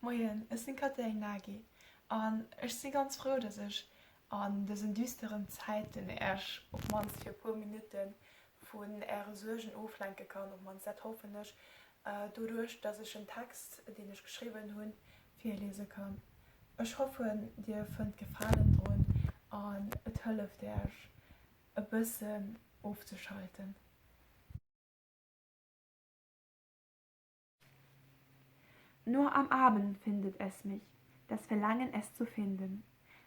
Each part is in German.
Moin, ich bin Katrin Nagy und ich bin ganz froh, dass ich an diesen düsteren Zeiten erst auf man für ein paar Minuten von ihrer Sorgen auflenken kann und man das hoffentlich dadurch, dass ich einen Text, den ich geschrieben habe, vorlesen kann. Ich hoffe, dir findet Gefallen dran und es hilft dir ein bisschen aufzuschalten. Nur am Abend findet es mich, das Verlangen es zu finden.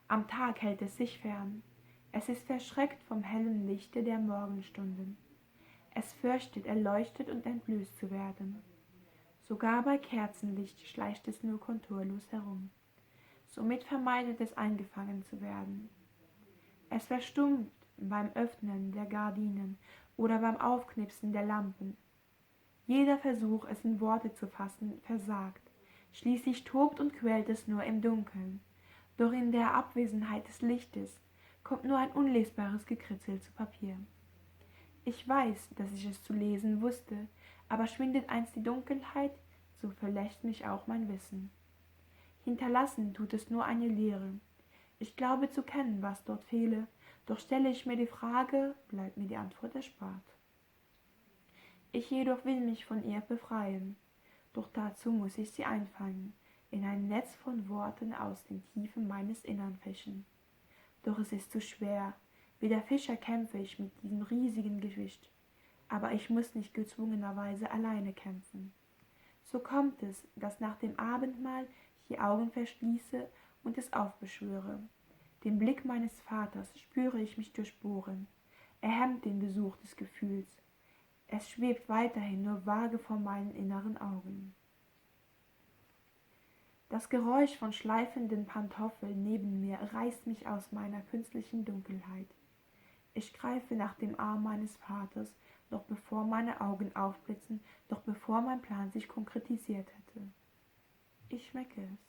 Am Tag hält es sich fern. Es ist verschreckt vom hellen Lichte der Morgenstunden. Es fürchtet, erleuchtet und entblößt zu werden. Sogar bei Kerzenlicht schleicht es nur konturlos herum. Somit vermeidet es eingefangen zu werden. Es verstummt beim Öffnen der Gardinen oder beim Aufknipsen der Lampen. Jeder Versuch, es in Worte zu fassen, versagt. Schließlich tobt und quält es nur im Dunkeln. Doch in der Abwesenheit des Lichtes kommt nur ein unlesbares Gekritzel zu Papier. Ich weiß, dass ich es zu lesen wusste, aber schwindet einst die Dunkelheit, so verlässt mich auch mein Wissen. Hinterlassen tut es nur eine Leere. Ich glaube zu kennen, was dort fehle, doch stelle ich mir die Frage, bleibt mir die Antwort erspart. Ich jedoch will mich von ihr befreien, doch dazu muss ich sie einfangen, in ein Netz von Worten aus den Tiefen meines Innern fischen. Doch es ist zu schwer, wie der Fischer kämpfe ich mit diesem riesigen Gewicht, aber ich muss nicht gezwungenerweise alleine kämpfen. So kommt es, dass nach dem Abendmahl ich die Augen verschließe und es aufbeschwöre. Den Blick meines Vaters spüre ich mich durchbohren. Er hemmt den Besuch des Gefühls. Es schwebt weiterhin nur vage vor meinen inneren Augen. Das Geräusch von schleifenden Pantoffeln neben mir reißt mich aus meiner künstlichen Dunkelheit. Ich greife nach dem Arm meines Vaters, noch bevor meine Augen aufblitzen, noch bevor mein Plan sich konkretisiert hätte. Ich schmecke es.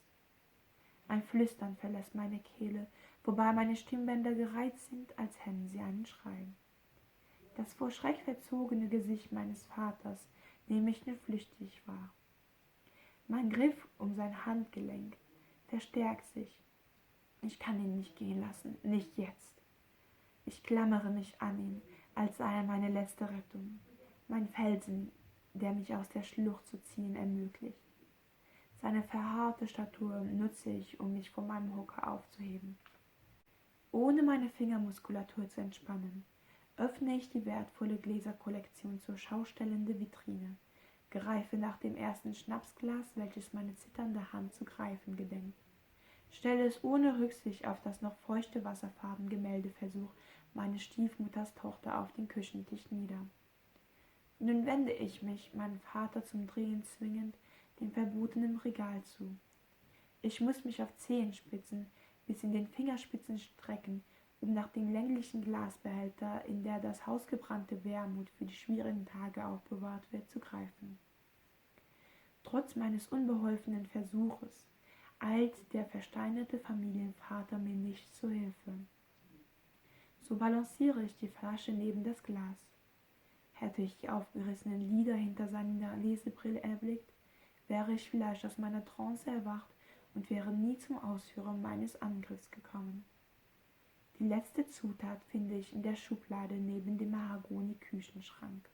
Ein Flüstern verlässt meine Kehle, wobei meine Stimmbänder gereizt sind, als hätten sie einen Schrei. Das vor Schreck verzogene Gesicht meines Vaters nehme ich nur flüchtig wahr. Mein Griff um sein Handgelenk verstärkt sich. Ich kann ihn nicht gehen lassen, nicht jetzt. Ich klammere mich an ihn, als sei er meine letzte Rettung, mein Felsen, der mich aus der Schlucht zu ziehen ermöglicht. Seine verhaarte Statur nutze ich, um mich von meinem Hocker aufzuheben. Ohne meine Fingermuskulatur zu entspannen, öffne ich die wertvolle Gläserkollektion zur schaustellenden Vitrine, greife nach dem ersten Schnapsglas, welches meine zitternde Hand zu greifen gedenkt, stelle es ohne Rücksicht auf das noch feuchte Wasserfarbengemäldeversuch meines Stiefmutters Tochter auf den Küchentisch nieder. Nun wende ich mich, meinen Vater zum Drehen zwingend, dem verbotenen Regal zu. Ich muss mich auf Zehenspitzen bis in den Fingerspitzen strecken, um nach dem länglichen Glasbehälter, in der das hausgebrannte Wermut für die schwierigen Tage aufbewahrt wird, zu greifen. Trotz meines unbeholfenen Versuches eilt der versteinerte Familienvater mir nicht zur Hilfe. So balanciere ich die Flasche neben das Glas. Hätte ich die aufgerissenen Lider hinter seiner Lesebrille erblickt, wäre ich vielleicht aus meiner Trance erwacht und wäre nie zum Ausführen meines Angriffs gekommen. Die letzte Zutat finde ich in der Schublade neben dem Mahagoni-Küchenschrank.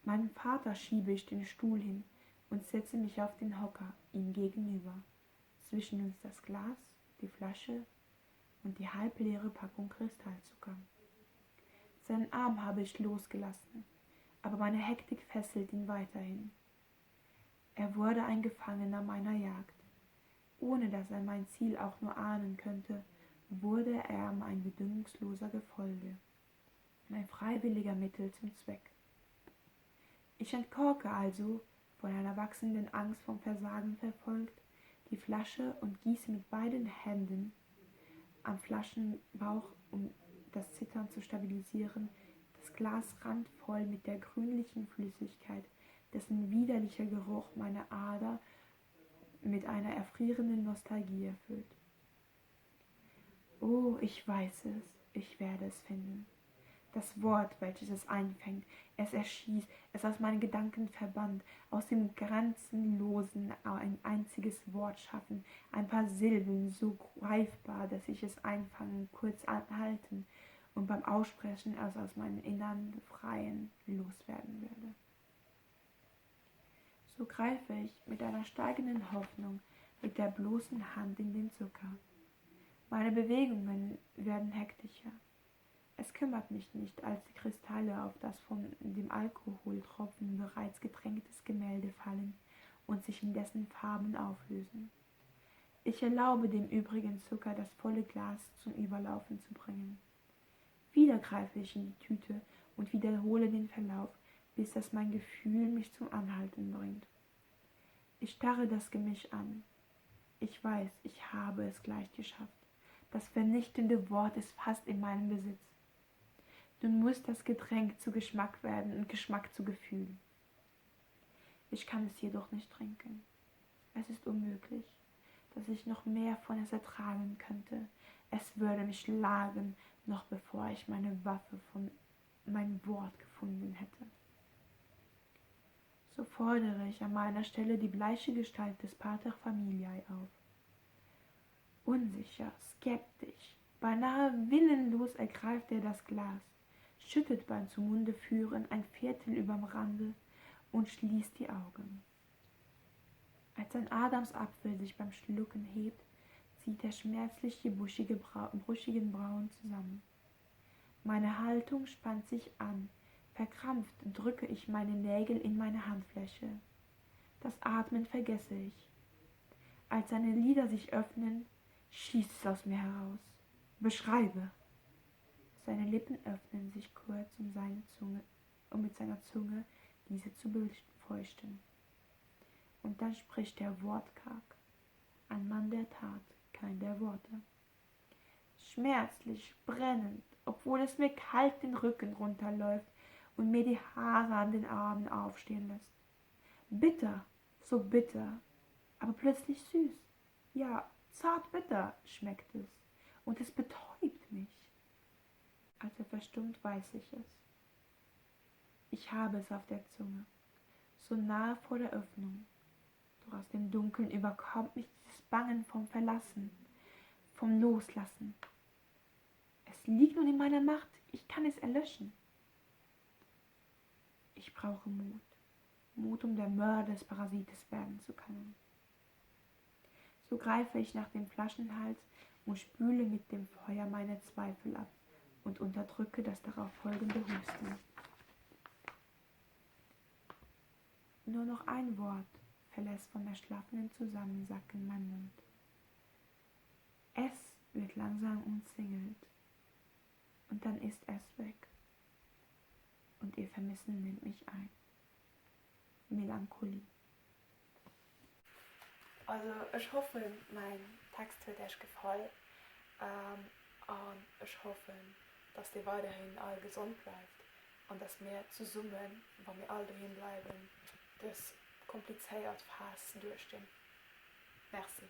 Meinem Vater schiebe ich den Stuhl hin und setze mich auf den Hocker ihm gegenüber. Zwischen uns das Glas, die Flasche und die halbleere Packung Kristallzucker. Seinen Arm habe ich losgelassen, aber meine Hektik fesselt ihn weiterhin. Er wurde ein Gefangener meiner Jagd. Ohne dass er mein Ziel auch nur ahnen könnte, wurde er mein bedingungsloser Gefolge, mein freiwilliger Mittel zum Zweck. Ich entkorke also, von einer wachsenden Angst vom Versagen verfolgt, die Flasche und gieße mit beiden Händen am Flaschenbauch, um das Zittern zu stabilisieren, das Glas randvoll mit der grünlichen Flüssigkeit, dessen widerlicher Geruch meine Ader mit einer erfrierenden Nostalgie erfüllt. Oh, ich weiß es, ich werde es finden. Das Wort, welches es einfängt, es erschießt, es aus meinen Gedanken verbannt, aus dem Grenzenlosen ein einziges Wort schaffen, ein paar Silben so greifbar, dass ich es einfangen, kurz anhalten und beim Aussprechen es aus meinem Innern befreien, loswerden würde. So greife ich mit einer steigenden Hoffnung mit der bloßen Hand in den Zucker. Meine Bewegungen werden hektischer. Es kümmert mich nicht, als die Kristalle auf das von dem Alkoholtropfen bereits getränktes Gemälde fallen und sich in dessen Farben auflösen. Ich erlaube dem übrigen Zucker, das volle Glas zum Überlaufen zu bringen. Wieder greife ich in die Tüte und wiederhole den Verlauf, bis das mein Gefühl mich zum Anhalten bringt. Ich starre das Gemisch an. Ich weiß, ich habe es gleich geschafft. Das vernichtende Wort ist fast in meinem Besitz. Nun muss das Getränk zu Geschmack werden und Geschmack zu Gefühl. Ich kann es jedoch nicht trinken. Es ist unmöglich, dass ich noch mehr von es ertragen könnte. Es würde mich schlagen, noch bevor ich meine Waffe von mein Wort gefunden hätte. So fordere ich an meiner Stelle die bleiche Gestalt des Pater Familiae auf. Unsicher, skeptisch, beinahe willenlos ergreift er das Glas, schüttet beim zum Munde führen ein Viertel überm Rande und schließt die Augen. Als ein Adamsapfel sich beim Schlucken hebt, zieht er schmerzlich die buschigen Brauen zusammen. Meine Haltung spannt sich an, verkrampft drücke ich meine Nägel in meine Handfläche. Das Atmen vergesse ich. Als seine Lider sich öffnen, schießt es aus mir heraus. Beschreibe! Seine Lippen öffnen sich kurz, um mit seiner Zunge diese zu befeuchten. Und dann spricht er wortkarg, ein Mann der Tat, kein der Worte. Schmerzlich, brennend, obwohl es mir kalt den Rücken runterläuft und mir die Haare an den Armen aufstehen lässt. Bitter, so bitter, aber plötzlich süß. Ja, zart bitter schmeckt es, und es betäubt mich. Als er verstummt, weiß ich es. Ich habe es auf der Zunge, so nahe vor der Öffnung. Doch aus dem Dunkeln überkommt mich dieses Bangen vom Verlassen, vom Loslassen. Es liegt nun in meiner Macht, ich kann es erlöschen. Ich brauche Mut, Mut, um der Mörder des Parasites werden zu können. So greife ich nach dem Flaschenhals und spüle mit dem Feuer meine Zweifel ab und unterdrücke das darauf folgende Husten. Nur noch ein Wort verlässt vom erschlaffenden Zusammensacken mein Mund. Es wird langsam umzingelt und dann ist es weg und ihr Vermissen nimmt mich ein. Melancholie. Also ich hoffe, mein Text wird euch gefallen und ich hoffe, dass ihr weiterhin alle gesund bleibt und dass wir zusammen, wenn wir alle dahin bleiben, das kompliziert fast durchstehen. Merci.